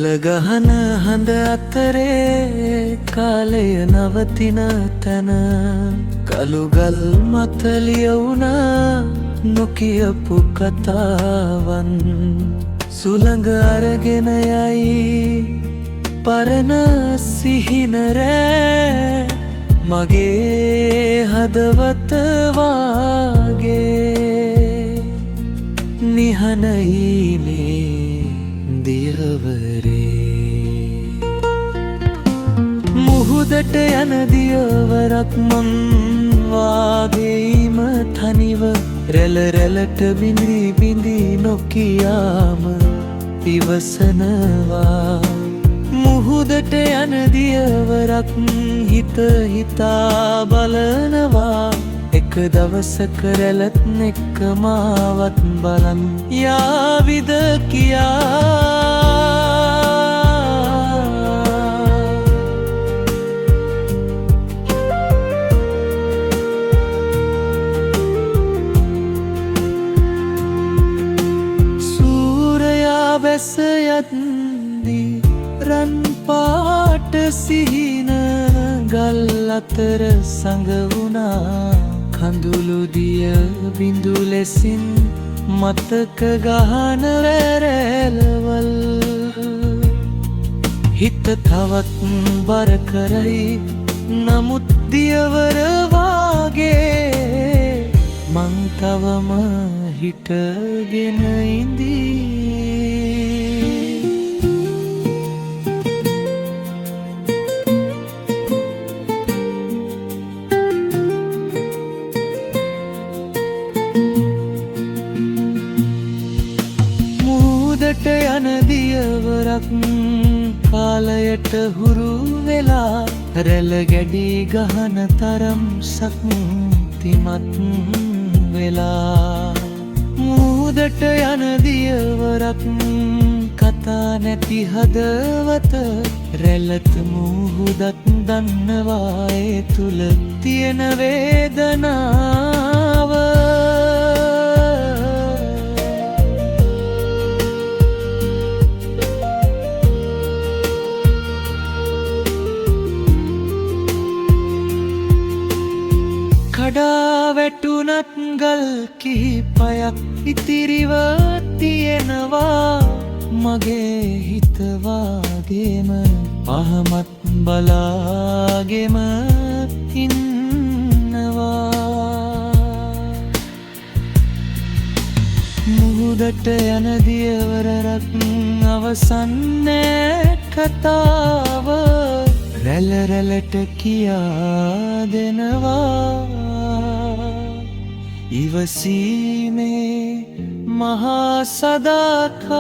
කලගහන හඳ අතරේ කාලය නවතින තැන කළුගල් මත ලියවුණා නොකියපු කතාවන් සුළඟ අරගෙන යයි පරණ සිහින රෑ මගේ හදවත වාගේ නිහනයි මේ දියවරේ මුහුදට යන දියවරක් මං වාගේම තනිව රැළ රැළට බිඳි බිඳි නොකියාම ඉවසනවා මුහුදට යන දියවරක් හිත හිතා බලනවා එක දවසක රැළත් එක්ක මාවත් බලන් යාවිද කියා සූරයා බැස යද්දී රන් පාට සිහින ගල් අතර සඟවුණා කඳුළු දිය බිඳු ලෙසින් මතක ගහන රැළවල් හිත තවත් බර කරයි නමුත් දියවර වාගේ මං තවම හිටගෙන ඉඳී මුහුදට යන දියවරක් කාලයට හුරු වෙලා රැළ ගැඩි ගහන තරම් ශක්තිමත් වෙලා මුහුදට යන දියවරක් කතා නැති හදවත රැළත් මුහුදත් දන්නවා ඒ තුල තියෙන වේදනාව කඩා වැටුණත් ගල් කිහිපයක් ඉතිරිව තියෙනවා මගේ හිත වාගේම පහමත් බලාගෙම ඉන්නවා මුහුදට යන දියවරක් අවසන් නෑ කතාව රැළ රැළට කියා දෙනවා ඉවසීමේ මහා සදාකාලය